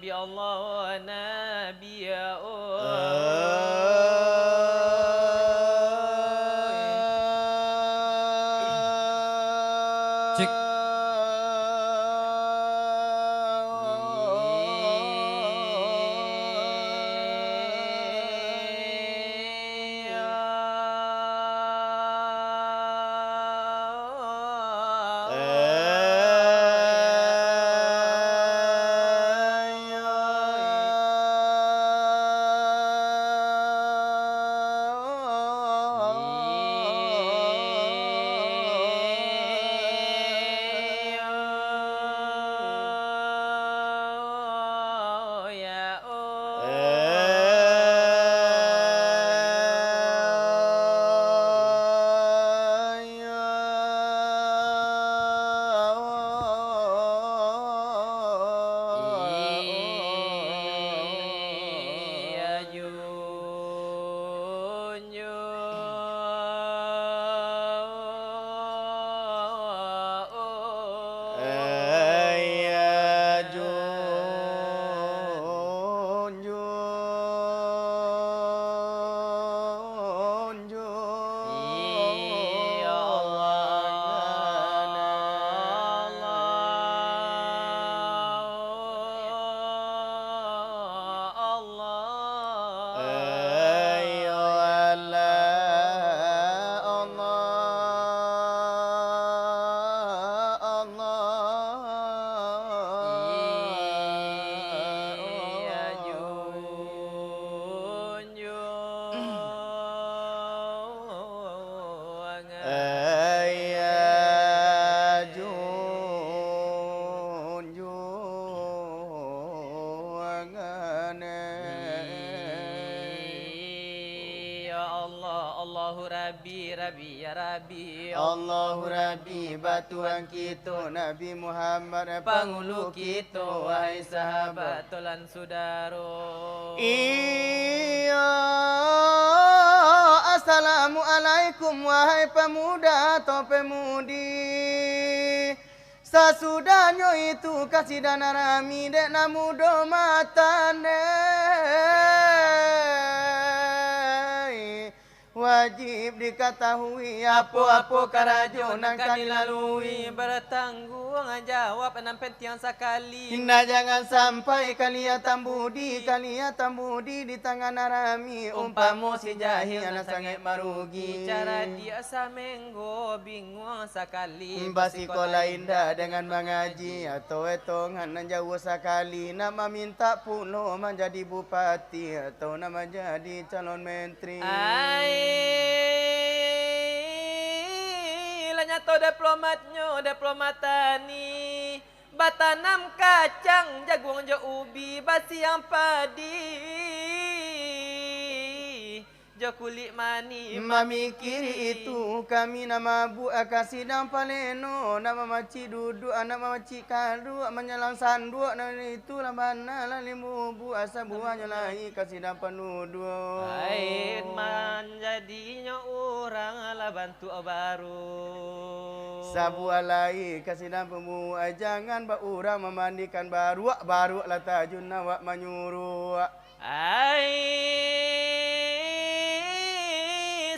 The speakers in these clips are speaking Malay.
Nabi Allah Nabi ya Cik. Allahu Rabbi batuan kita Nabi Muhammad pangulu kita wahai sahabat tolan sudaro. Iya Assalamualaikum wahai pemuda atau pemudi. Sasudahnya itu kasih dana rami dek namudo matane. Wajib diketahui apa-apa karajo nang dilalui. Bertanggung jawab enam penting sekali. Hina jangan sampai kalian tambudi di tangan narami. Umpamu si jahil anak sangat marugi. Cara dia samenggo bingung sekali. Basikola indah dengan mengaji atau etongan nan jauh sekali. Nama minta pulau menjadi bupati atau nama jadi calon menteri. Nyato diplomatani batanam kacang jagung jo ubi basiang padi jo kulit mani. Mamikiri itu kami nama bu akasidang paleno nama maci duduk anak maci kadu menyelang sanduk dan itu lamana lalimu bu asa buahnya lahi kasidang penduduk. Air menjadinya orang lah bantu baru. Sabu alai kasidang pemu jangan ba orang memandikan baru lah tajun nawak menyuruh.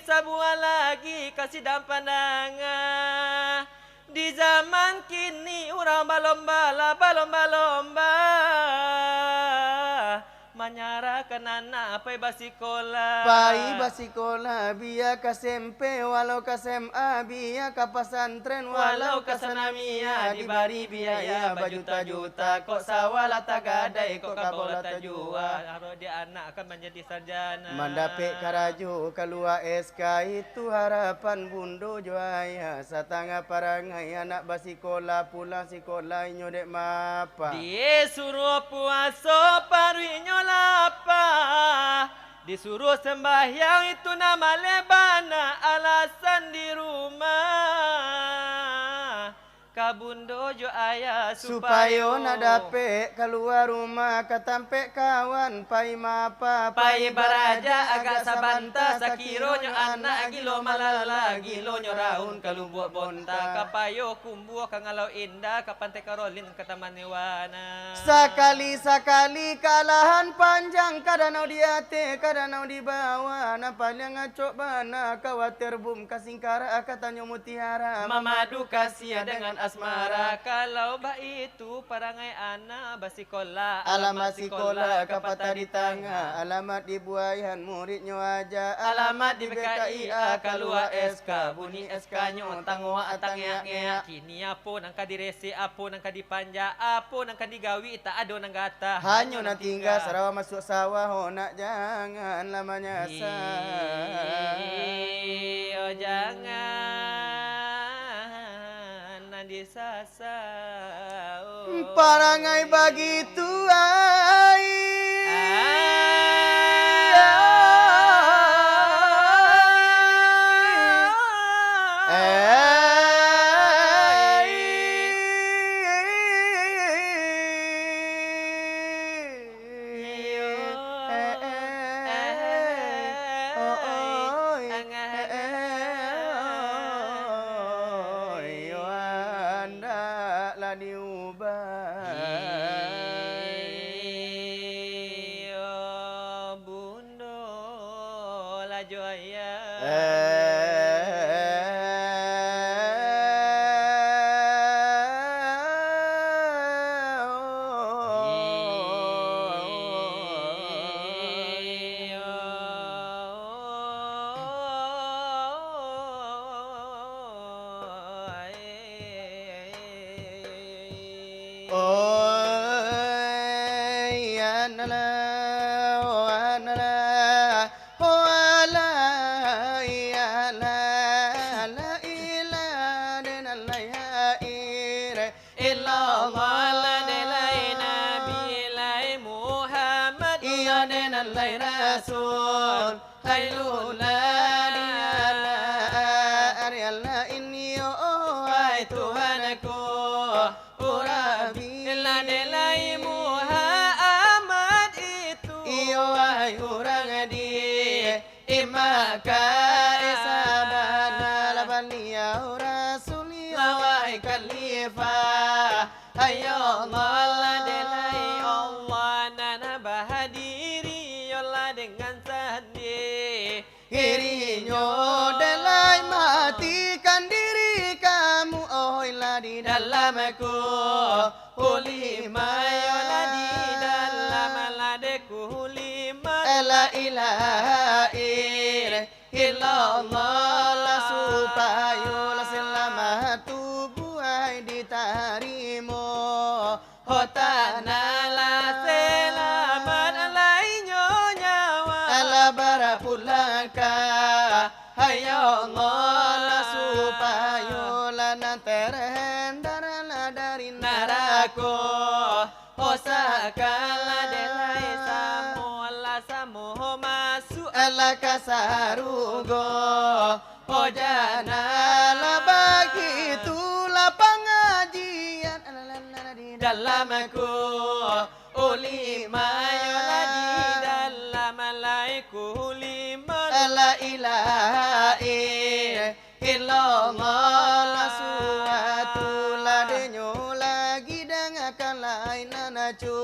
Sebuah lagi kasih dan pandangan. Di zaman kini orang balomba menyerahkan anak pai basikola. Pai basikola biya ka SMP walau ka SMA biya ka pesantren walau ka sanamia dibari biaya berjuta-juta kok sawala tagadai kok kabola tajua. Harus dia anak akan menjadi sarjana. Mandapik karaju keluar SK itu harapan bundo joaya satanga parangai anak basikola pulang sekolah nyodek mapa. Dia suruh puasa paruinyo lapar. Disuruh sembahyang itu nama lebana alasan di rumah. kabundo jo ayah Supayo na dape keluar rumah katampe kawan pai mapa pai baraja agak sabanta sakironyo anak gilo malala gilonyo raun kalumbuak bonta kapayo kumbuo kangalau indah kapante karolin katamaniwana Sakali-sakali kalahan panjang kadanau di ate kadanau di bawah napalya ngacok bana khawatir bum kasingkara katanyo mutiara memadu kasih dengan asmara kalau bah itu parangai anak basikola alamat sekolah kapata di tangga alamat di buayan muridnya aja alamat di BKIA kalua SK bunyi SK nyo tangwa atang ya kini apa nang kadiresi apa nang kadipanja apa nang kadigawi tak ada nang gata hanya na tinggal sarawa masuk sawah ho nak jangan lamanya oh jangan nanti sasa parangai begitu ai Kasarugo hojana la begitu la pengajian dalamku ulima yola di dalam laiku lima la ilaha illallah la suatu la denyo lagi dengakan lain nanacu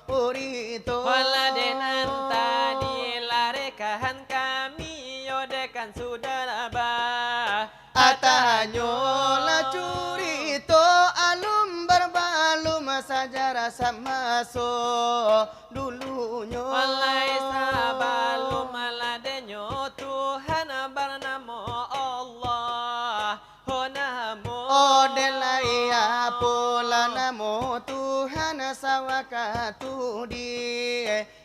urito wala denanta kami yodekan sudah labah atanyo la curito alum berbalum sajarah sama so dulunya walai sabalum maladenyo Tuhan bernama Allah honamo odelai apola namo Tuhan sawakatu di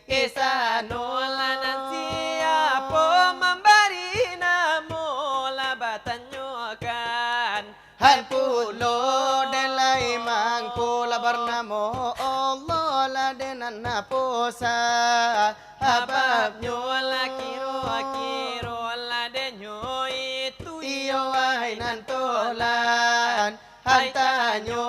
Isanola nanti apa memberi namo labatanyo kan hal pulo delai mangko labar namo Allah la denan naposa hababnyo la kiro la denyo itu iyo ay nantolan Hantanyo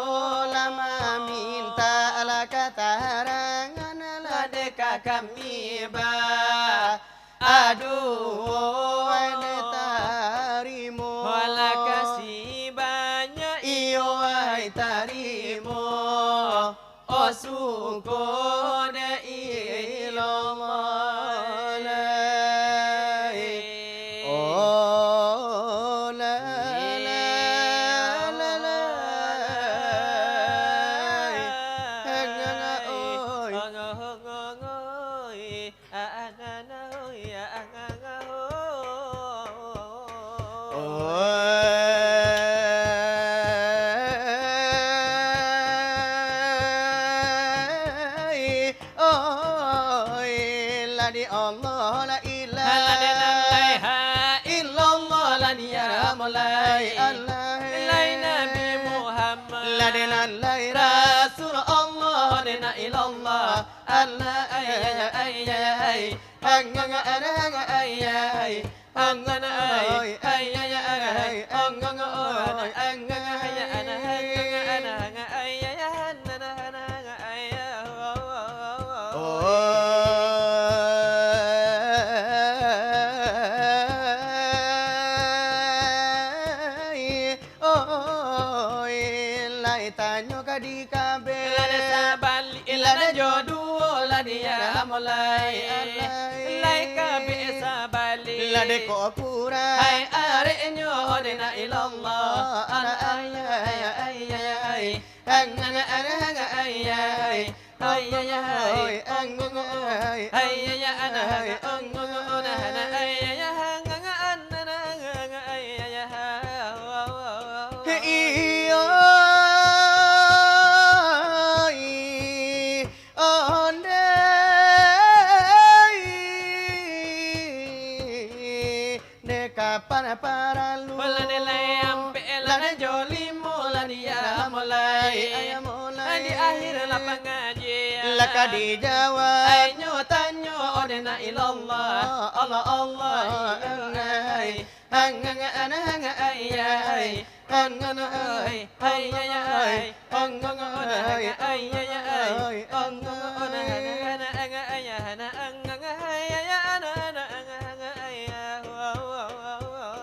lama minta ala katarangan ala deka kami ba. Aduh ane tarimo. Wala kasih banyak Iyo ay tarimo. O suko de ilomolay. Oh la la la la. Hanganga oy. Oy, la di Allah la ilaha illallah la di ya mulai Allah Nabi Muhammad la di la rasul Allah dina ilallah Allah ay anganga anganga ay anganga ay anganga ay anganga tanyo kadi kabe Ilada sabali ilada jodoh la dia mulai lai kabe sabali la de ko pura hai are nyo dina ilallah ana ay angana ana ay ana para lu Wala nilai ampe la joli mola dia mulai di akhir la pengajian la kadi jawab ay nyo tanyo dina ilallah Allah Allah anganga anganga ay anganga ay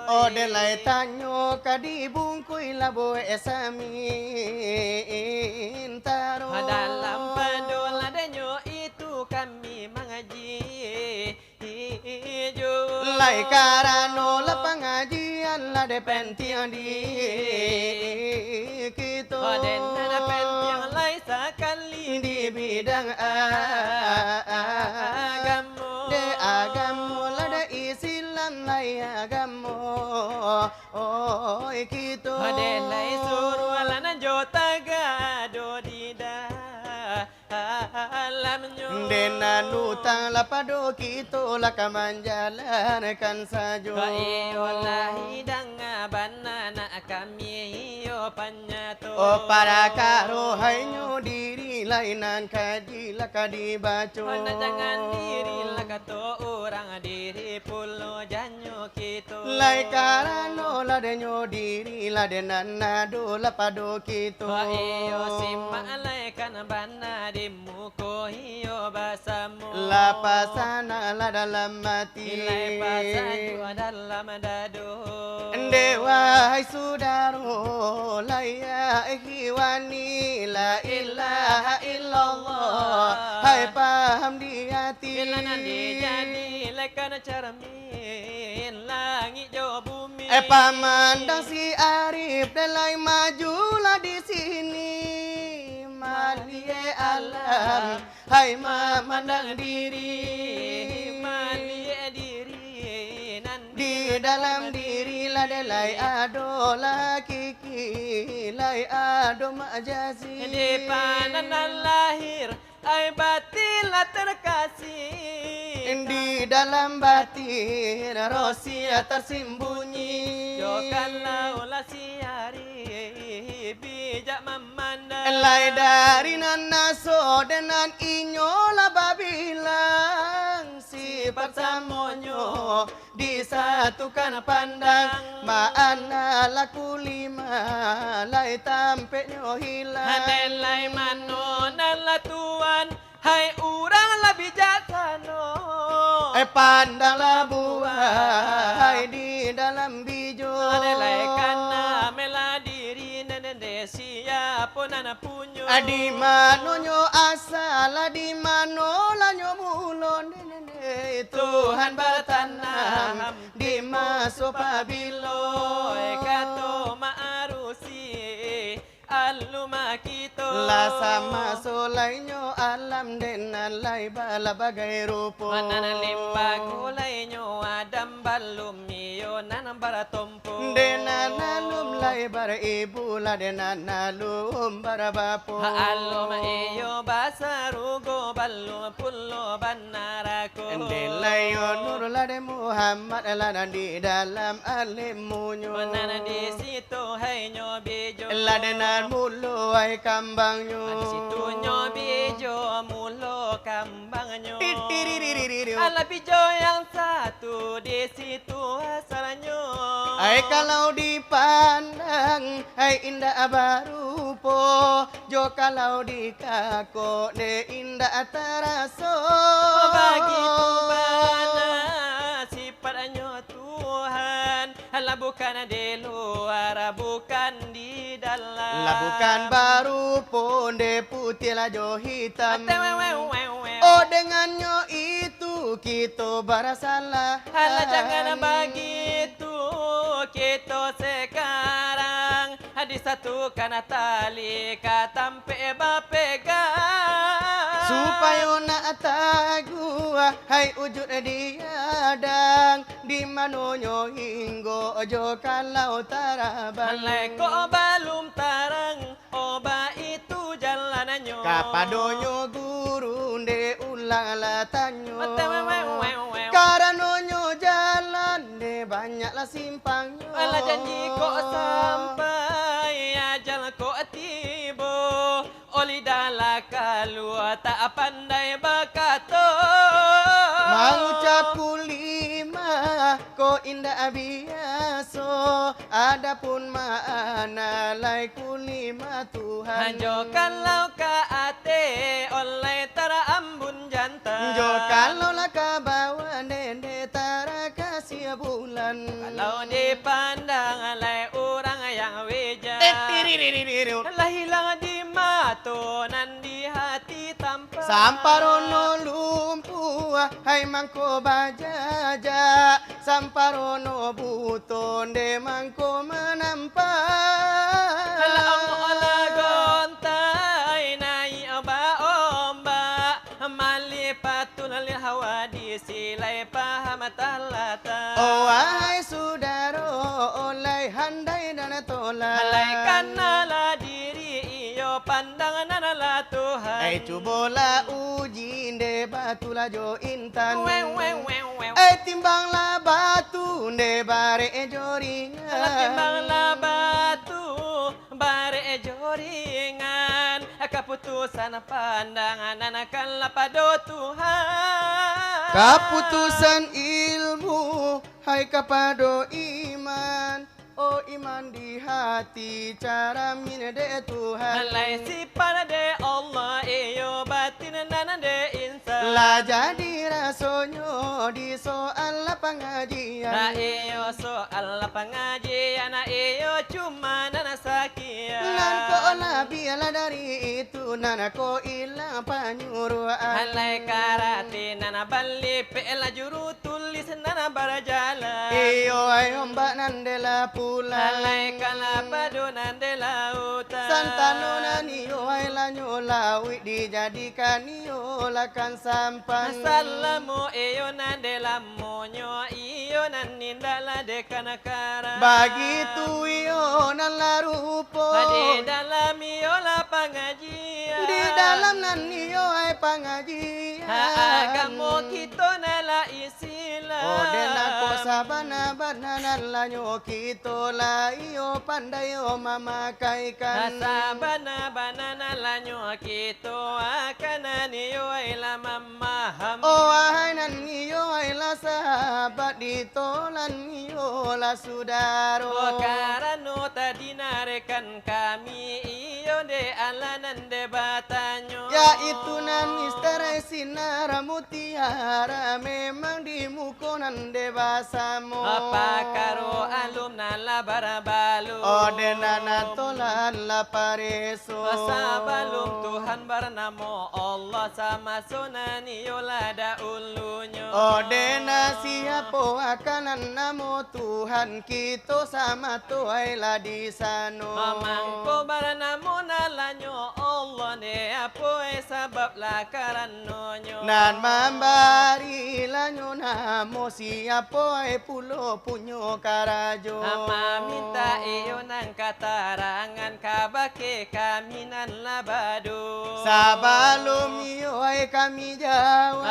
O de lai tanyo kadi bungkui labo esami intaro dalam padola danyo itu kami mengaji lai karano la pengajian la de pentian di kito den na pentian lai sekali di bidang agamo de agamo la de isilan lai agamo oi kito den lai suruh lana jota gado dida alamnyo dena nutang lapado kito la kamanjalan kan sajo wallahi danga banana kami yo panyato o para karo hainyo diri lainan kaji la kadi baco mana jangan diri lakato orang diri pulo janyo kito lai karano la denyo diri la denana do lapado kito wa iyo simma alaikan bana di muko iyo basamu la pasana la dalam mati ilai pasaju dalam dadu dewa hai sudaro la ya hiwani la ilaha illallah hai paham di hati bila nanti jadi lekan cermin langit jauh bumi pamandang si Arif delai majulah di sini malie alam hai memandang diri malie diri nanti di dalam diri la delai ado kiki lai ado majasi di panan lahir ai batin lah terkasih di dalam batin rahasia tersembunyi Jokanlah ulah siari bijak memandang lai dari nanaso dengan inyola babilang si lipat samonyo disatukan pandang maana laku lima lai tampe nyo hilang Hanelai manonan latuan hai urang lebih bijaksana pandanglah buah di dalam bijo Hanelai kana mela diri nende siapa nana punyo di mano nyo asal di mano la nyo mulon Tuhan bertanam di maso pabilo kato maarusi aluma kito la sama solay nyo alam din alay bala bagay rupo Manana limba kulay nyo adam balum iyo nanang baratompo denanalum lay bara ibu la denanalum bara bapo Alum iyo basarugo balum pullo banarako Delayo nur la de Muhammad la di dalam alimunyo Manana di situ hai nyo bejo la denan mulo ay kambangyo Di situ nyo bejo mulo kambangnya Titiriririririru. Ala bejo yang satu di situ asalnya Ay kalau dipandang ay indah barupo jo kalau dikako de indah teraso Begitu bana sifatnya Tuhan Ala bukan di luar bukan di dalam lah bukan barupo de putih lah jo hitam Atewewewewe. oh dengannya itu kita barasalah Hala jangan begitu kita sekarang disatukan tali katampe bapegang supaya nak tagu hai ujud diadang di manonyo hinggo ojo kalau tarabang Halai ko balum tarang oba itu jalanannya kapadonyo guru de ulang latanyo Atewewewewe. karanonyo jalan de banyaklah simpangnya Ala janji kok sampai ajal kok tiba Oli dala kalua tak pandai bakato mengucap kulima ko indah biaso adapun mana lai kulima Tuhan Hanjo kalau ka ate oleh tara ambun jantan jo kalau lah kabawa dende tara kasih bulan Kalau dipandang oleh orang yang weja Titiriririririru. Lah hilang di mato nan di hati tanpa Samparono lumpuh hai mangko bajaja Samparono buton de mangko menampak Ala gontai nai oba omba mali patul lil hawa di silai paham talata Oh wahai sudaro oleh handai dan tolak Alai kanala diri iyo pandangan nala Tuhan cubola uji de batulah jo intan Wew. timbanglah batu de bare joringan Timbanglah batu bare joringan keputusan pandangan akan lapado Tuhan Keputusan ilmu hai kapado iman oh iman di hati cara minede Tuhan Alai sifat de Allah iyo batin nana de insan lah jadi rasonyo di soal pengajian Na iyo soal pengajian na iyo cuma nana sakian nan ko lah biala dari itu nana ko ilang panyuruan Alai karate nana bali pela juru tulis nana barajala iyo ay ombak nandela pulang Alai kalapado nande lautan Santano na niyo ay lanyo lawi dijadikan niyo lakan sampan Salamu iyo nande lamonyo iyo nanindala de kanakara Begitu iyo nalarupo Di dalam iyo la pengajian Di dalam nan niyo ay pengajian Agamo kita nala isila Odena ko sabana bananan lanyo kito la iyo pandayo mamakaikan. Sabana banana lanyo kito akana niyo ay lamamaham. O ahay nan iyo ay la sahabat dito lan iyo la sudaro. O karano tadi narekan kami iyo de alanan de batanyo. Ya itu nan misteri sinar mutiara memang di mukonan debasamo. Apa karo alum nala barabalu. Odena natolan la pareso. Sabalum Tuhan bernamo Allah sama sunani yolada ulunyo. Odena siapo akanan namo Tuhan kita sama tuai la di sano. Mamangko bernamo nalanyo Allah ne apoe sabab la karanonyo. Nan mambari lanyo namo siapo ay pulo punyo karajo. Ama minta iyo ng katarangan kabake kami nan labado. Sabalum iyo ay kami jawab.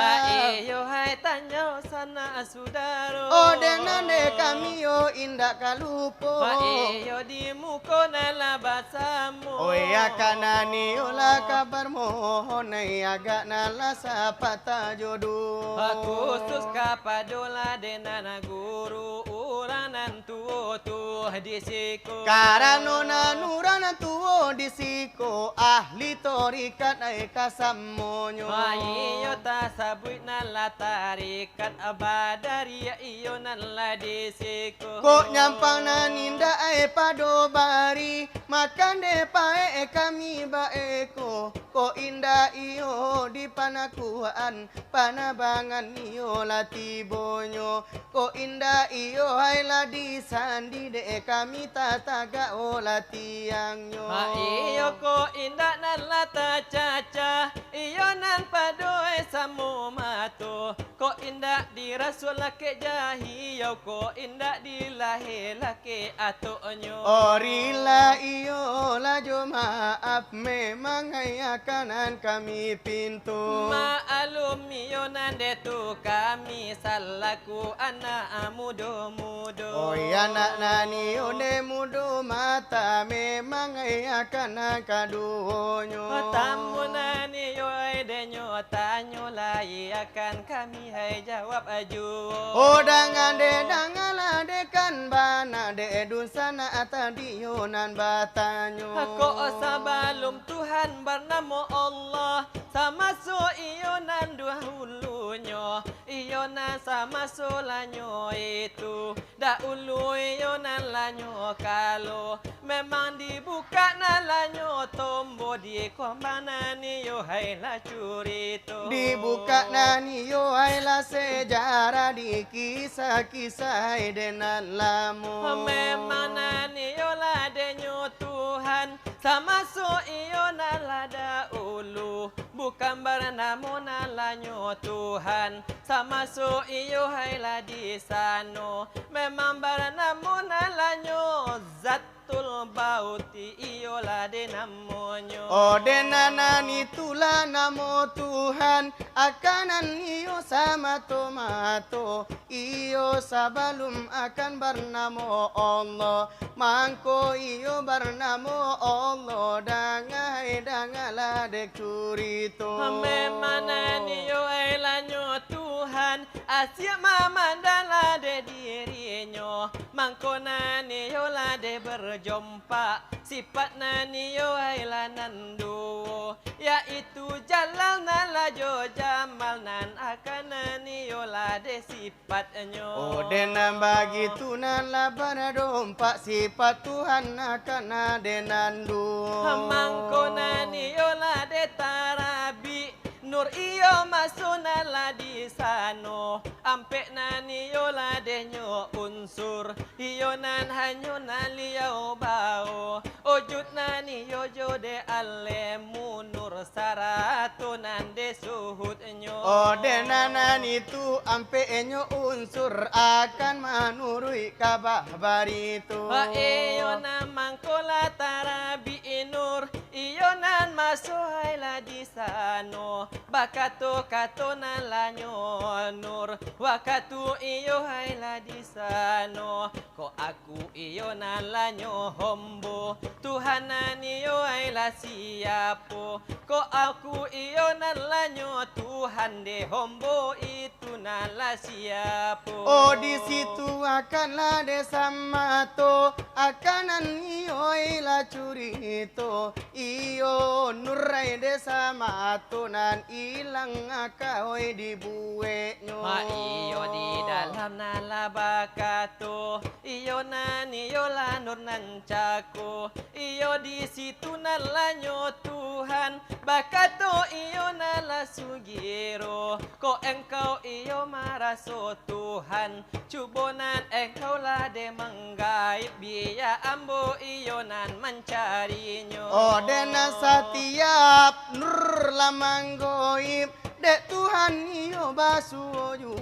Iyo hay tanyaw sana sudaro. Odena de kami yo indak kalupo. Iyo di muko na labasamo. Oya kanani ola kabar mohon ay agak nala sa pata jodoh. Khusus kapadola denana guru uranan tuo tu disiko. Karano nanurana tuo disiko ahli torikat ay kasamonyo. Iyo ta sabuit na latarikat abadari iyo na la disiko. Kok nyampang naninda ay padobari makan de pae kami baeko. Ko indah iyo di panakuan panabangan iyo latibonyo. Ko indah iyo ay ladi sandi de kami tataga o latiangyo. Iyo ko indah na lata caca iyo nan padoe samu mato. Ko indah di rasul lake jahiyo ko indah di lahe lake atonyo. Orila iyo la jo maaf memang ay kanan kami pintu. Maalum iyo nande tu kami salaku anak mudo-mudo. Oy anak nani ode mudo mata memang ay kanan kaduonyo. Tamu nani yo denyo tanyo lai akan kami hai jawab aju. O dangan de dangala de kan bana de dusana atadiyo nan batanyo. Ako sabalum Tuhan bernama Allah sama so iyo nan dahulunyo. Iyo nan sama so lanyo itu dahulu iyo nan lanyo kalau memang dibuka nan lanyo tombo di komana niyo hai la curito. Dibuka nani yo ay la sejarah di kisah-kisah denan lamu. Memang nani yo la denyo Tuhan sama so iyo nalada ulu bukan bernamo nalanyo Tuhan sama so iyo hai la di sano memang bernamo nalanyo Zatul Bauti iyo la de namonyo. O denanan itulah namo Tuhan akanan iyo sama tomato iyo sabalum akan bernamo Allah mangko iyo bernamo Allah dangai dangala dek curito. Memang niyo ay lanyo Tuhan asyik mamandala de dirinya mangko niyo la de berjumpa sifat niyo ay lananduo yaitu jalal nalajo jamal nan akan niyo la de sifatnya. O denan bagi tunan la dompak sifat Tuhan akan denan duo. Mangko niyo la de tarabi nur iyo masuna la di sano ampe niyo la de nyo unsur iyo nan hanyo naliyaw bao ojut niyo jode alemu nur sarato nan de suhut nyo. O denanan itu ampe enyo unsur akan manurui kabah barito. Iyo na mangko la tarabi inur iyo nan masuhay la la di sano bakato katonan la nur wakatu iyo hai la di sano ko aku iyo na la hombo Tuhan iyo hai la siapo ko aku iyo na la Tuhan de hombo itu na la siapo. Oh di situ akanlah desa mato akanan iyo ila curito iyo nurai desa mato nan ilang akahoy di buenyo. Iyo di dalam nalabakato iyo nan iyo la nur nan cako iyo di situ nalanyo Tuhan bakato iyo nala sugiro ko engkau iyo maraso Tuhan cubonan engkau lah de menggaib biya ambo iyo nan mencarinya. Oh dena setiap nur lamang goib dek Tuhan iyo basuju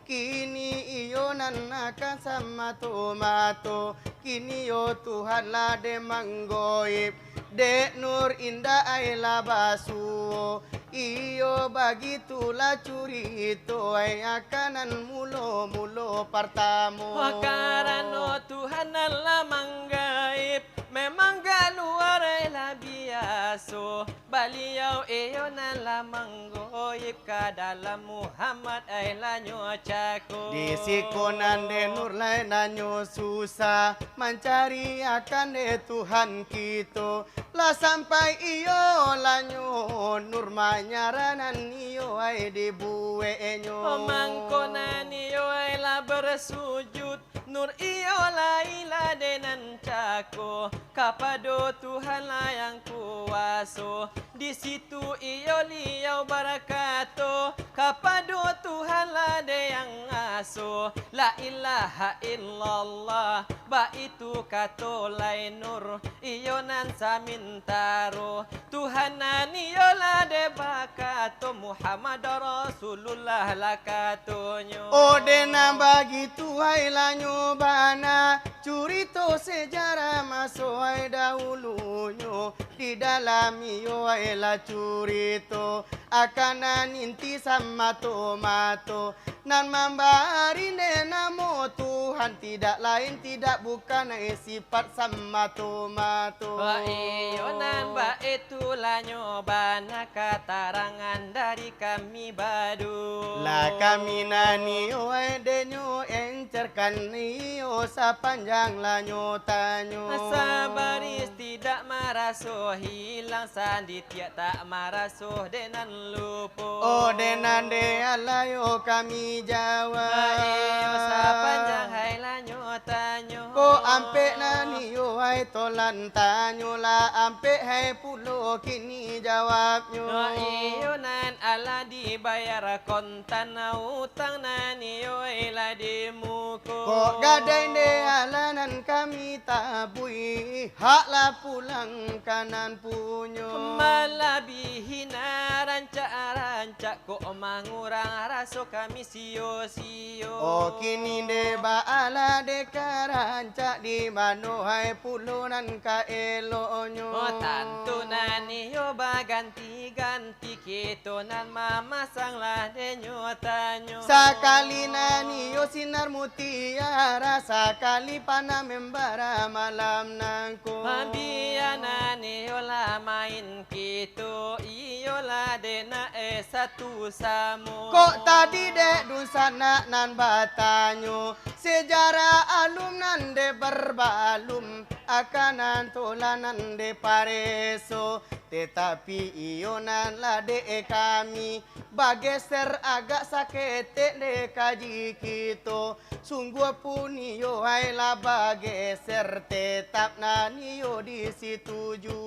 kini iyo nan akan sama tomato kini yo Tuhan lah de manggoib dek nur indah ay labasu iyo bagitulah curito ay akanan mulo partamu. Karano Tuhan Allah manggaib memang gak luar la biaso baliau iyo nala manggoib ka dalam Muhammad ay la nyocako. Di sikonan de nur lain nanyo susah mencari akan de Tuhan kita lah sampai iyo lanyo nur manyaranan iyo ay di buenyo. Mangkonan iyo ay la bersujud nur iyo la ila denan cako kapado Tuhan lah yang kuaso di situ iyo liau barakato kapado Tuhan lah de yang aso la ilaha illallah ba itu kato lain nur iyo nan samintaro Tuhan nan iyo la de bakato Muhammad Rasulullah la katonyo. Oh dena bagi Tuhan lanyo bana curito sejarah masoai dahulunyo di dalam iyo la curito akanan inti sama tomato nan membari namo Tuhan tidak lain tidak bukan sifat sama tomato. Ba iyo nan ba itulah nyobana katarangan dari kami badu. La kami nani oe denyo encerkan iyo sepanjang lanyo tanyo. Sabaris tidak maraso hilang sandi tiak tak maraso denan lupo. Oh denan de alayo kami jawab. Iyo sepanjang hai lanyo tanyo. Ko ampe nani yo hai tolan tanyo la ampe hai pulo kini jawabnyo. Iyo nan ala dibayar kontan utang nani yo ela dimuko. Ko gadai de alanan kami tabui haklah pulang kanan punyo. Malabihina rancak-rancak kok mangurang raso kami sio-sio. Oh kini de baala de karancak di manohai pulunan ka elonyo. Oh tantu nani yo baganti-ganti kito nan mamasang lah de nyotanyo. Sakali nani yo sinar mutiara sakali pana membara malam nangko. Mabia nani yo lah main kito iyo lah de na satu samo. Kok tadi dek dusana nan batanyo sejarah alum nan de berbalum akanan tolanan de pareso tetapi iyo nan la de kami bageser agak sakit de kaji kito sungguh pun iyo hai la bageser tetap nan iyo di situ ju.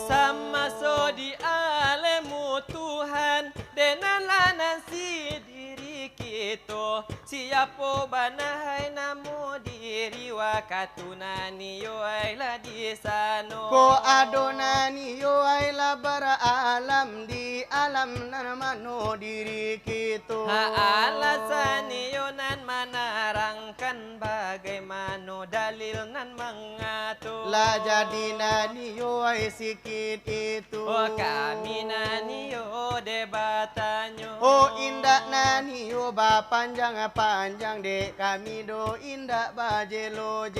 Sama so di alemu Tuhan denan lanan si diri kita siapo banahai namo diri wakatunani yo ai la di sano. Ko adonani yo ai la bara alam di alam nan mano diri kita. Ha alasani yo nan mana menerangkan bagaimana dalil nan mengatur. La jadi naniyo ay sikit itu. Oh kami naniyo debatanyo. Oh indak naniyo ba panjang dek kami do indak ba jelo.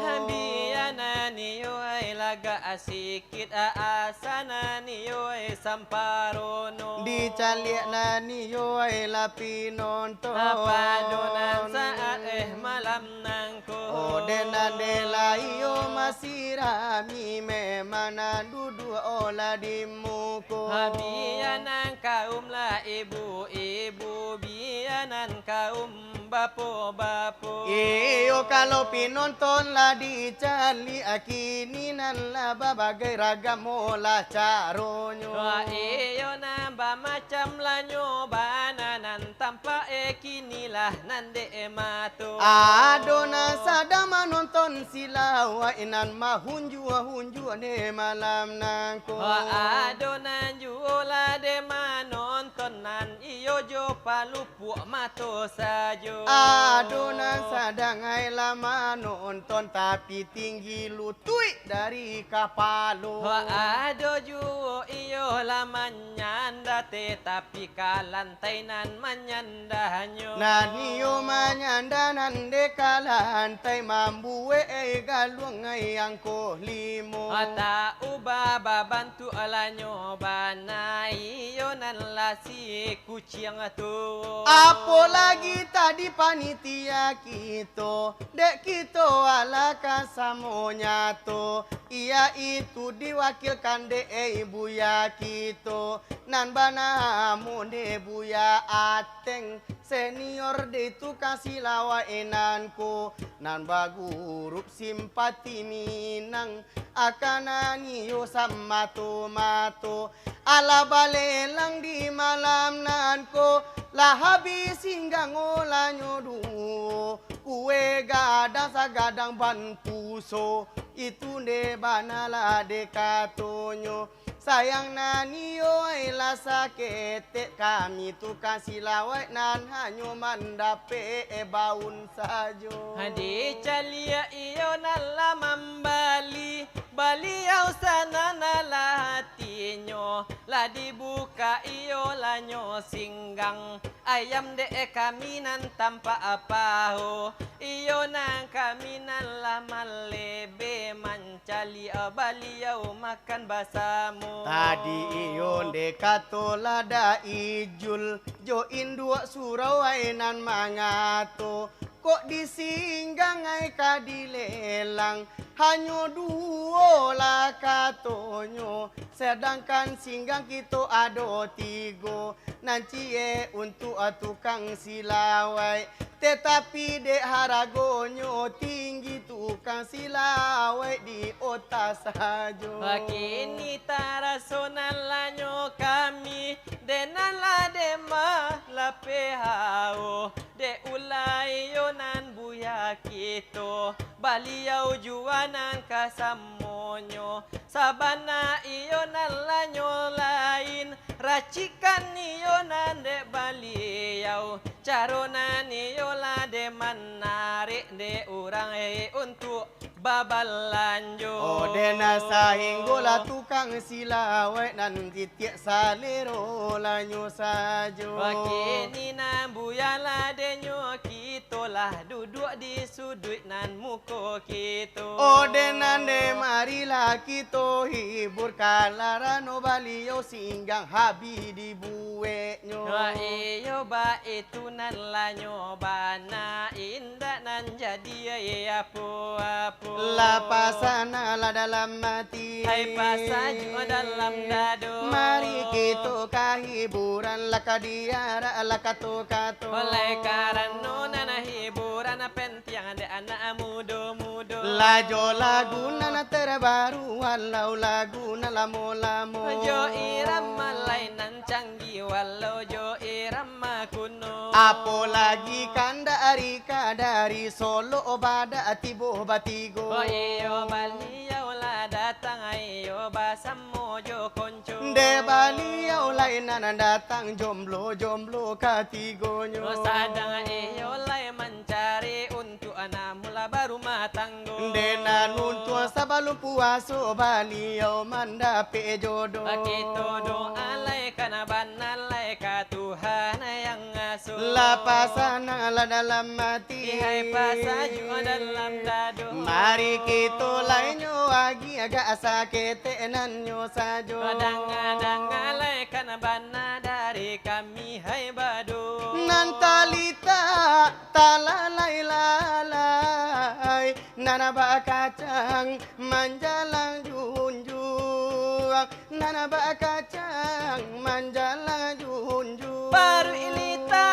Habia naniyo ay laga asikit aasa naniyo ay samparono. Dicaliak naniyo ay lapi nonton. Padunan saat malam nangko. Oh denan delaiyo masih rami memana duduk olah di muko. Bianan kaum lah ibu-ibu, bianan kaum bapo-bapo. Iyo kalau pinonton lah dicali akininan lah bagai ragam olah caronyo. Iyo nambah macam lah nyobananan tanpa kinilah nande mato. Adona sadama nonton silawa inan mahunju de malam nangko. Adonan juola de manontonan iyo jo palupu mato sajo. Adonan sadangai lama nonton tapi tinggi lutui dari kapalo. Ado juo iyo la manyanda tetapi kalantai nan manyandahanyo. Naniyo manyanda nande kalantai mambuwe galuang yang ko limo. Ata uba babantu alanyo bana iyo nan lasi kucing tu. Apalagi tadi panitia kita, dek kita ala kasamonya to. Ia itu diwakilkan de buya kita. Nan bana de buya ateng senior de itu kasih lawa enanku. Nan bagurup simpati minang akanani yo sama tomato. Ala balelang di malam nanko lah habis hingga ngolanyo duo. Kue gadang sagadang ban puso itu de banala de katonyo. Sayang nani oi la sakete kami tu kasih lawai nan hanyo mandape baun sajo. Hadi calia iyo nala membali baliau sana nala hatinyo la dibuka iyo lanyo singgang ayam de kami nan tanpa apa ho iyo nang kami nan la malebe mancali baliau makan basamu. Tadi iyon de katolada ijul jo indua surau ainan mangato. Kok disinggang ay kadilelang hanyo duo la katonyo. Sedangkan singgang kita ado tigo. Nanti untuk tukang silawai. Tetapi dek haragonyo tinggi tukang silawai di otas sajo. Kini tarasonan lanyo kami denala dema lapehao de ulai yonan buya kito baliau juanan kasamonyo sabana iyonan lanyo lain racikan iyonan de baliau caronan iyola de menarik de orang untuk babalanjo. Oh dena sahinggola tukang silawai nan titiak salero lanyo sajo. Wakini nan buyala denyo kito lah duduk di sudut nan muko kito. Oh denan de marilah kita hibur kalarano balio singgang habi di bueknyo. Iyo ba itu nan lanyo bana indah nan jadi apa-apa. La pasana la dalam mati. Hai pasaju dalam dado. Mari kita kahiburan la kadiara la kato-kato. Oleh karena nana hiburan pentiang de anak mudo-mudo. Lajo lagu nana terbaru walau lagu nana lamo-lamo. Jo irama lain nan canggih walau jo irama kuno. Apalagi kan dari kadari Solo bada tibo batigo. Oh iyo baliau lah datang ayo basamu jo konco. De baliau lainan datang jomblo katigonyo. Oh sadang iyo lai mencari untuk anak mula baru matanggo. De nanuntua sabalum puaso baliau mandape jodoh. Kita doa lai kana banalai ka Tuhan yang ngasuh. Lapasan ala dalam mati. Ihai pasaju dalam dadu. Mari kita lainyo agi agak sakit nanyo sajo. Kadang-kadang alai kana bana dari kami hai badu. Nantalita talalai lalai nana bakacang manjalang junjung nana bakacang manjalang junjung Baru ilita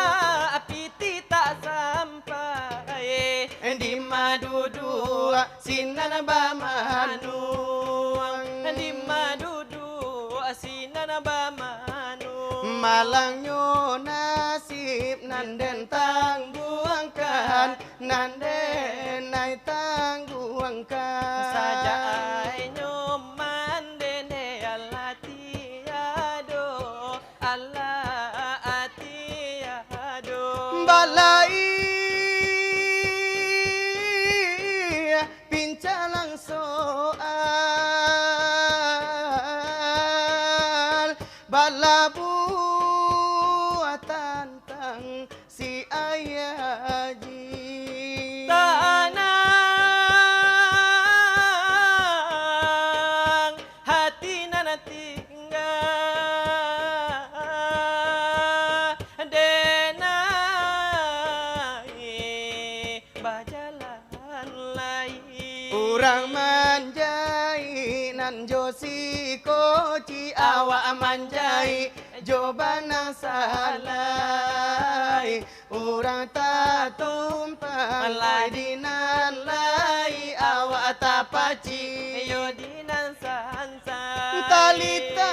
api tak sampai di madudu sinan bamanu di madudu asinan bamanu malangnya nasib nanden tangguangkan nanden nai tangguangkan saja ai nyoman dene Allah tiado Allah atiado balai pincalang soal balabu tantang si ayaji tanang hati nana tinggal denai bajalan lain Urang manjai nan josi koci awak manjai jobana salai urang tak tumpang lai dinan lai awak tapaci yo dinan sansan talita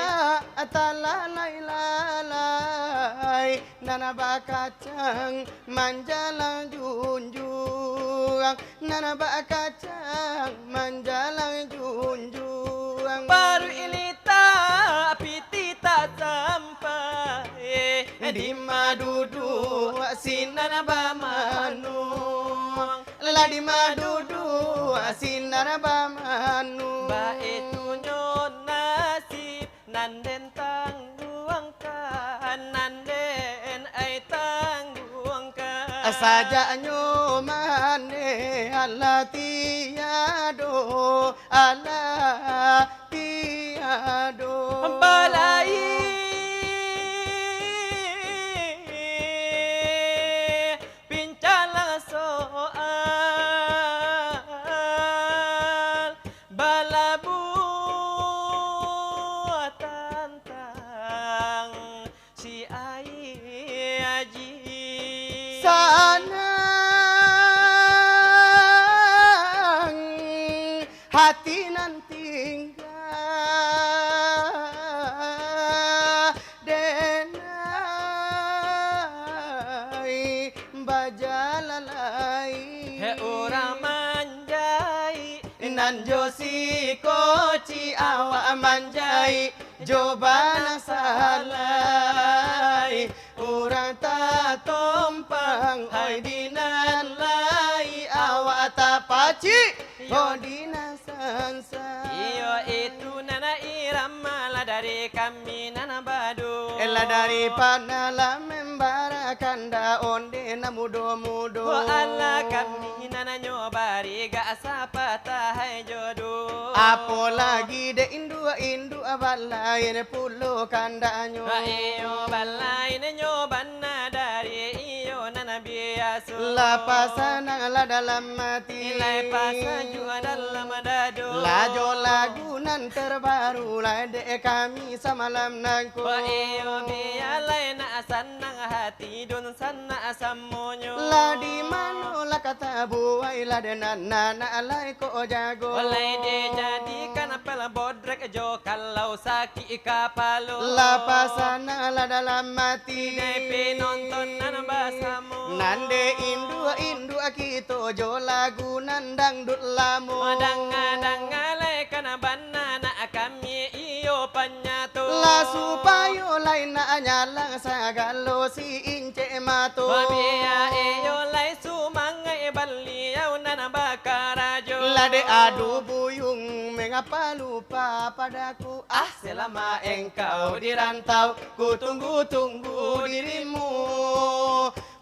talalai lalai nana bakacang manjalang junjung nana bakacang manjalang junjung baru ilita piti tak sampai di madudu sinar bamanu la di madudu sinar bamanu ba itu nyon nasib nanden tangguangkan nanden ai tangguangkan saja nyomane Allah tiado Allah tiado balai pincalang soal balabu tantang si ai aji sanang hati nan tinggal denai bajalalai he orang manjai nan josi koci awak manjai jobana salai urang tak tumpang oi dinan lai awak tapaci ho dinan sansa iyo itu nana irama lah dari kami nana badu ela dari panala membara kanda onde na mudo mudo oh Allah kami nana nyobari gak sapa tahai jodoh apalagi de indu balai pulo kandanyo iyo balai nyobana dari iyo nana biasu lapasan la dalam mati nilai pasan juga dalam dadu lajo lagunan terbaru la de kami samalam nangko wa iyo bialai na sanang hati dun sana asamonyo la di mano la kata buai la de nana alai ko jago walai de jadikan pala bodrek jo kalau sakit kapalo. Lapasan ala dalam mati. Tinay pinonton na nabasamo. Nande indu akito jo lagu nandang dut lamu. Madang-dangalay ka na banana kami iyo panyato. La supayo lain na anyalang sa galo si ince mato. Pamia iyo lay sumangay baliyaw na nabakarajo. Lade adu buyung mengapa lupa padaku. Ah selama engkau di rantau ku tunggu-tunggu dirimu.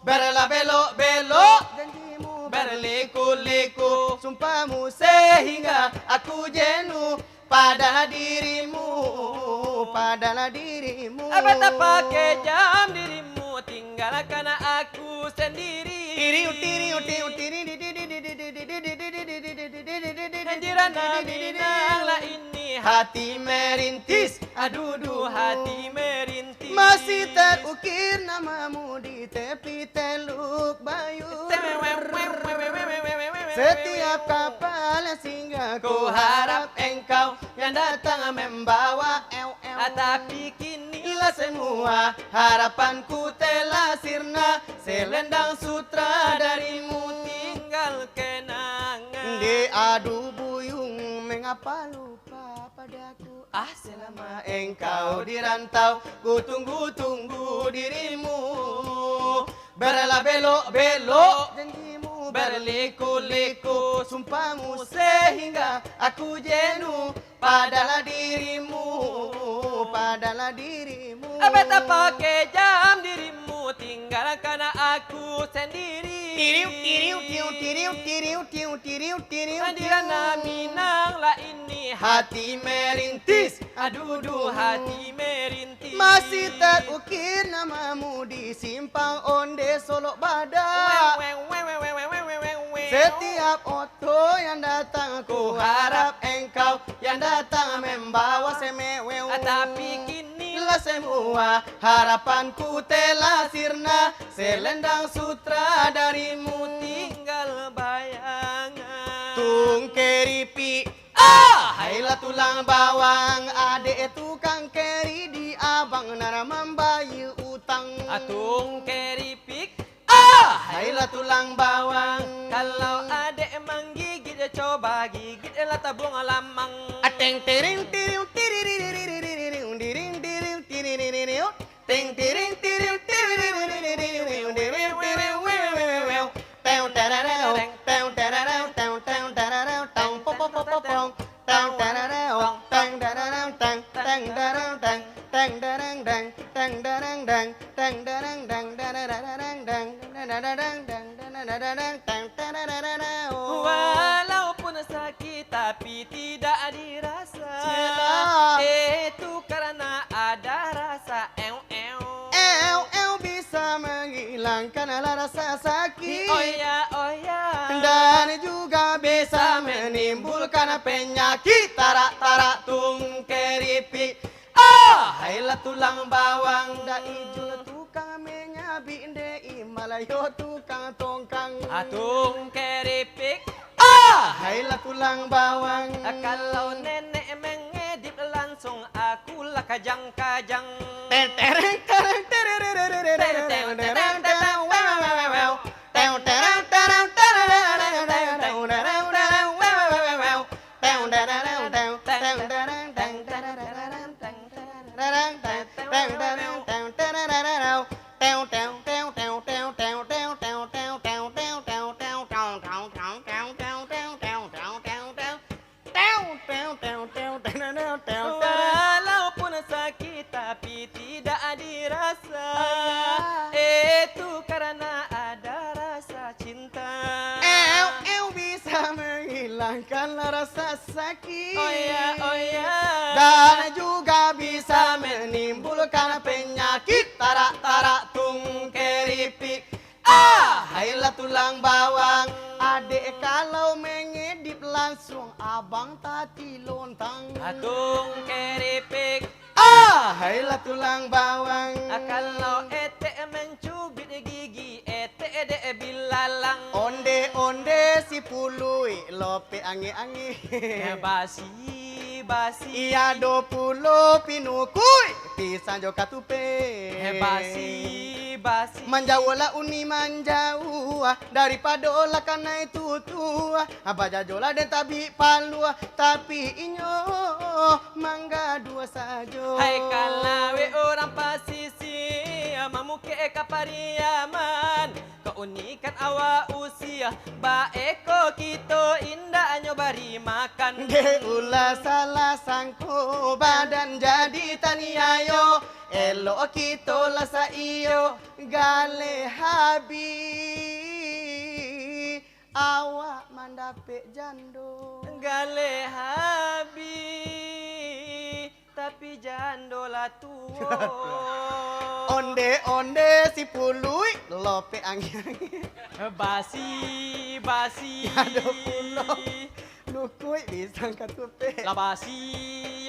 Berla belok-belok janjimu berliku-liku. Sumpahmu sehingga aku jenuh padalah dirimu. Padalah dirimu. Apa tak pakai jam dirimu tinggalkan aku sendiri. Jirana minanglah ini hati merintis. aduh hati merintis. Masih terukir namamu di tepi teluk Bayur. Setiap kapal yang singgah ku harap engkau yang datang membawa Tapi kini Inilah semua harapanku telah sirna. Selendang sutra darimu tinggal kenangan. di adu buyung. Mengapa lupa padaku? Ah selama engkau di rantau ku tunggu-tunggu dirimu. Berla belok-belok janjimu berliku-liku. Sumpahmu sehingga aku jenuh padalah dirimu. Padalah dirimu. Apa tak pakai jam dirimu tinggalkan aku sendiri. Jirana minanglah ini hati merintis. aduh hati merintis. Masih terukir namamu di simpang onde Solok Badak. Setiap oto yang datang ku harap engkau yang datang membawa semeweu. Tapi kini Inilah semua harapanku telah sirna. Selendang sutra darimu tinggal bayangan. tung keripik. Hailah tulang bawang, adek tukang keri di abang nara membayu utang. Atung keripik. Hailah tulang bawang, Kalau adek menggigit coba gigit lah tabung lamang. ateng tering tiring tiririririririring diring diring tiriririring ting tiring tiring tiririririririring diring tiring wewewewew teu tararau teu tararau teu teu tararau tang popopopopong tang tararau tang tararau tang tang darau tang tang darang dang tang darang dang tang darang dang darararang dang darararang dang darararang tang tarararau. Walaupun sakit tapi tidak dirasa. Cila. Itu karena ada rasa Bisa menghilangkan rasa sakit. Oh ya. Dan juga bisa menimbulkan penyakit. Tarak-tarak tung keripik. Hailah tulang bawang. Da ijo tukang menyabi dei malayo tukang tongkang. Atung keripik. Hailah tulang bawang. Kalau nenek mengedip langsung aku lah kajang-kajang. Tereng tereng tereng tereng Walaupun sakit tapi tidak dirasa. Itu karena ada rasa cinta. Bisa menghilangkan rasa sakit. Oh ya. Dan juga bisa menimbulkan penyakit. Tarak-tarak tung keripik. Hailah tulang bawang. Adek kalau mengedip langsung abang tati lontang. Atung keripik. Hailah tulang bawang. Kalau ete mencubit gigi ete de bilalang. Onde-onde si pului lope ange-ange. Basi basi Iya 20 pinukui pisang jo katupe. basi Manjauh lah uni manjauh daripada olah karena itu tua. Abaja jola dan tabi palua tapi inyo mangga dua sajo. Hai kalawe orang pasisi mamuke kapariaman keunikan awa usia baeko kito indah nyobari makan De ulah salah sangko badan jadi taniayo. Elo kito lah sa iyo gale habi awak mandape jando. gale habi tapi jandola tua Onde si pului lope angin. basi Ada pulau. Nukui pisang katupe. lah basi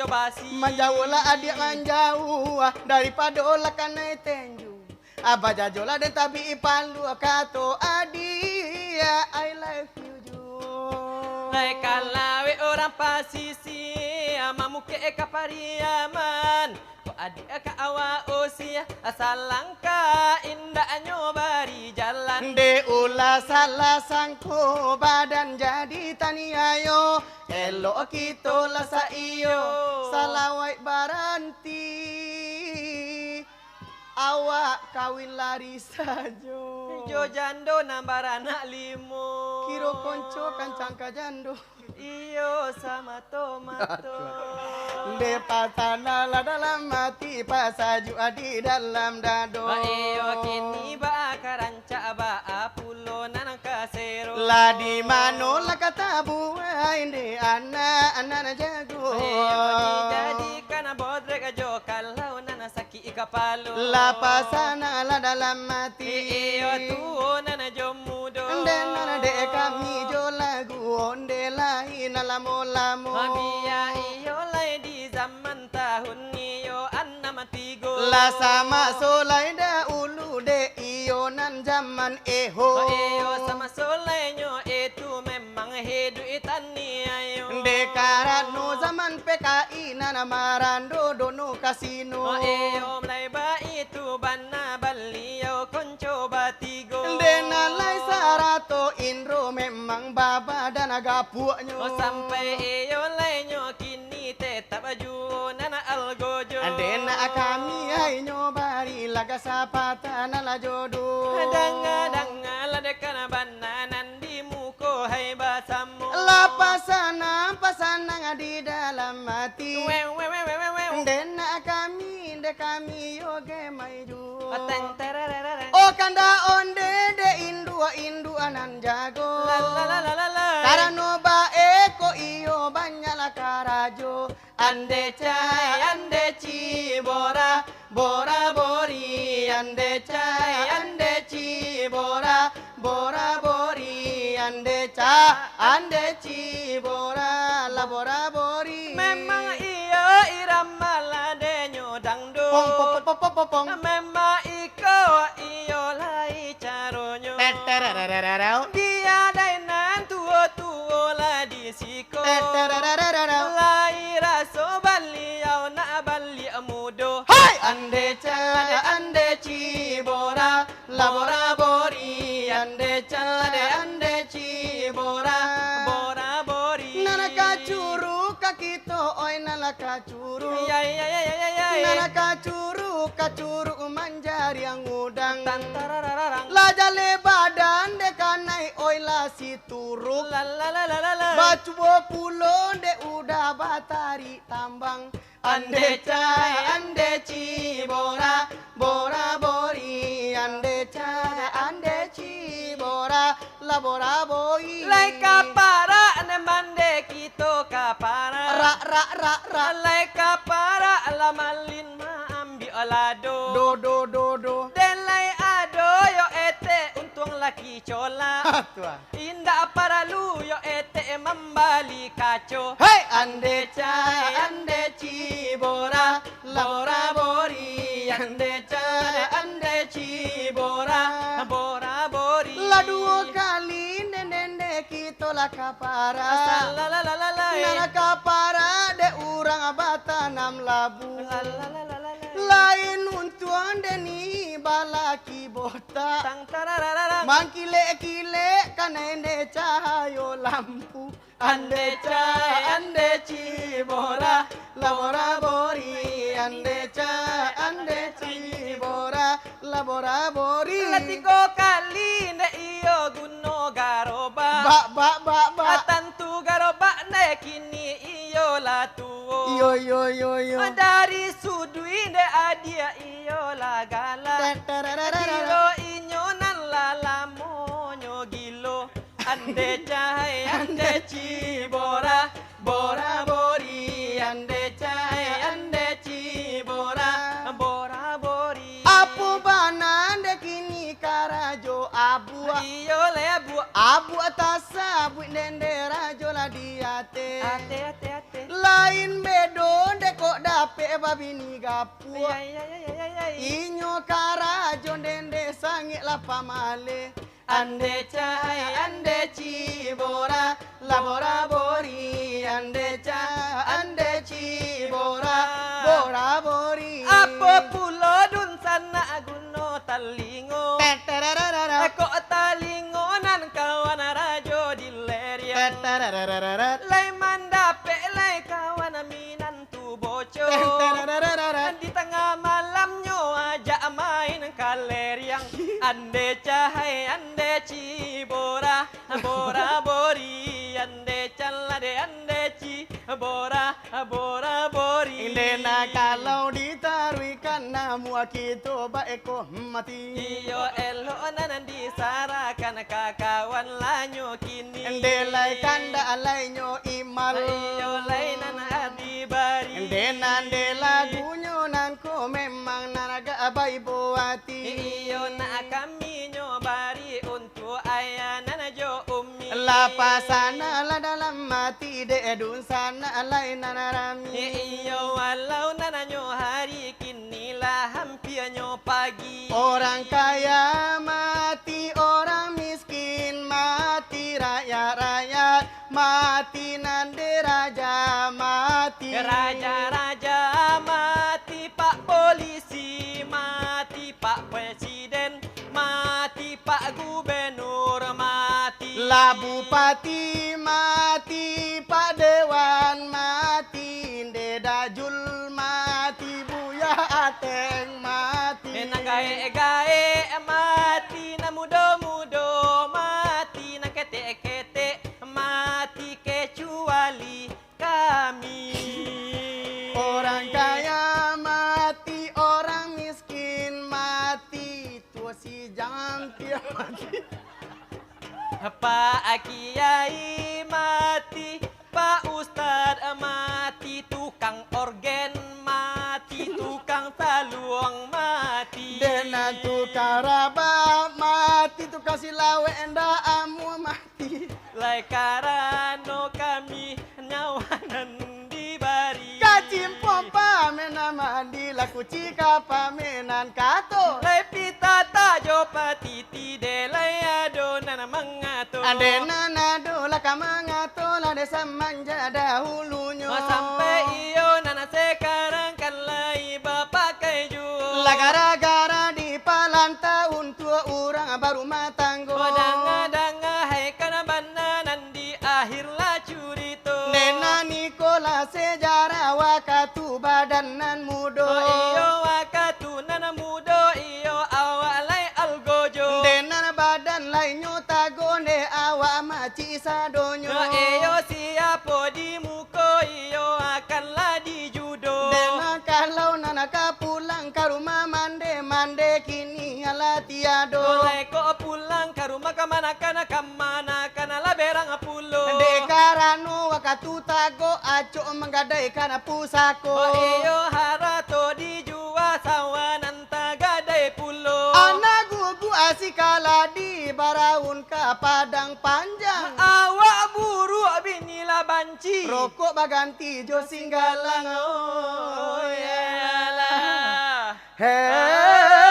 yo basi Manjauh lah adik manjauh daripada olah karena tenju. Abaja jola dan tabi ipalu kato adia I love you ju. Hai kalawe orang pasisi mamuke kapariaman ko adik ka awa usia asalangka indah nyobari jalan De ulah salah sangko badan jadi taniayo. Elo kito lah sa iyo salawai baranti awak kawin lari sajo. jo jando nambar anak limo Kiro konco kancang kajando. iyo sama tomato De patana la dalam mati pasaju di dalam dado. ba iyo kini ba karanca ba apulo nanang kasero La di mano la kata buai de anak jago. dijadikan bodrek ajo kalau nana saki kapalo La pasana la dalam mati. iyo tuo nana jomudo Den nana de kami jo lagu onde lain lamo lamo. mabia iyo lay di zaman tahun iyo anna matigo La sama solai da ulu de iyo nan zaman eho. iyo sama solenyo itu memang hidup itani ayo De karano zaman PKI nana marando dono kasino. iyo mulai ba itu bana baliau konco batigo De nalai sarato indro memang baba dan agapuaknya. oh sampai iyo lenyo kini tetap baju nana algojo Dena kami ay nyobari laga sapata nala jodoh. danga la dekana bananan di muko hai basamu La pasana di dalam mati. Dena kami de kami yoge maju. Oh kanda onde de indu anan jago. Karano bae ko iyo banyala karajo. Ande cai ande ci bora bori ande cai ande ci bora bori ande ca ande ci bora la bori. memang iyo irama ladenyo dangdo Pong. memang iko iyo lai caronyo dia dainan tuo la di siko lai raso baliau na bali amudo Hai ande ca ande ci bora la bori ande ca ande ci bora bori nana kacuru kakito oi nana kacuru ya nana kacuru manjari yang udang tantarararang la jale badan de kanai oi la si turuk la bacu pulo de udah batari tambang ande cai ande ci bora bori ande cai ande ci bora la bori lai kapara ne mande kito kapara ra lai kapara la malin ma ambi alado do den lai ado yo ete untung laki cola tua indah para lu yo ete mambali kaco hey ande cai ande ci bora la bori ande cai ande ci bora bori la dua kali nende kita la kapara la nana kapara de orang batanam labu. Lain untuk deni balaki botak. Tang tararararang. Mangkile-kile kan ende cahayo lampu. Ande cibora labora bori. Ande cibora labora bori. Latiko kali ne iyo guno garoba. Ba. Atantu garoba ne kini iyo latuo. Yo. Dari sudui ne adia iyo lagala. Gilo inyo nan lalamonyo gilo. Ande cahai ande cibora bora bori. Ande cahai ande cibora bora bori. Apu banande kini karajo abu. Iyo le bu. Abu atas abu dende rajo la diate. Ate. Lain bedo deko dape babini gapu. Ya. Inyo karajo dende sangit la pamale. Ande cahai ande Cibora labora bori. Ande cibora bora bori. apa pulo dun sana guno talingo. Teterararara. Eko talingo nan kawan rajo di leria. Teterararara. Lai mandape lai kawan minan tu boco. Teterararara. Di tengah malamnyo aja main kaleriang. Ande cahai ande cibora bora bori. Ande calade ande cibora bora bori. Indena kalau ditaruh karena muakito baeko mati. Iyo elo nanan disarakan kakawan lanyo kini. Endelai kanda alainyo imal. Iyo lainan adi bari. Nande lagunyo nangko memang naraga abai boati. Iyo na kami nyobari untuk ayah nanajo umi. Lapasana la dalam mati de edun sana lain nanarami. Iyo walau nananyo hari kini lah hampir nyo pagi. Orang kaya mati, orang miskin mati, rakyat-rakyat mati, nande raja mati. Raja-raja mati, Pak Polisi mati, Pak Presiden mati, Pak Gubernur mati. La Bupati mati, Pak Dewan mati, Dejul mati, Buya Ateng mati. Gae mati, na mudo-mudo mati, na kete-kete mati, kecuali kami. Orang kaya mati, orang miskin mati, tua si jampir mati. Pak Kiai mati, Pak Ustad mati, tukang organ mati, tukang taluang mati. Dena tukang raba mati, tukang silawe enda amu mati. Lai karano kami nyawanan dibari. Kacimpo pamena mandi, laku cika pamenan kato. Lai pita tajo patiti de lai adonan mengato. Adena nado laka mangato la desa manja dahulunya. Sampai iyo nana sekarang kan lai bapak keju. La gara-gara di palanta untuk orang baru matanggo. Danga hai kana bananan di akhir lah curito. Nena Nikola sejarah wakatu badanan mudo. Iyo wakatu nana mudo iyo awak lai algojo. Dena badan lainnya tagone awak maci sadonyo. Iyo siapo di muko iyo akan lah di judo. Dena kalau nana pulang ke rumah mande kini ala tiado. Oleh ko pulang ke rumah kemana kana lah berang pulo. Dekarano wakatu tago aco menggadai kana pusako. Iyo harato dijual sawanan tagadai pulo. Anak gugu asikala di baraun ka padang panjang. Awak buru binila banci. Rokok baganti jo singgalang. Oh yalah. Hey.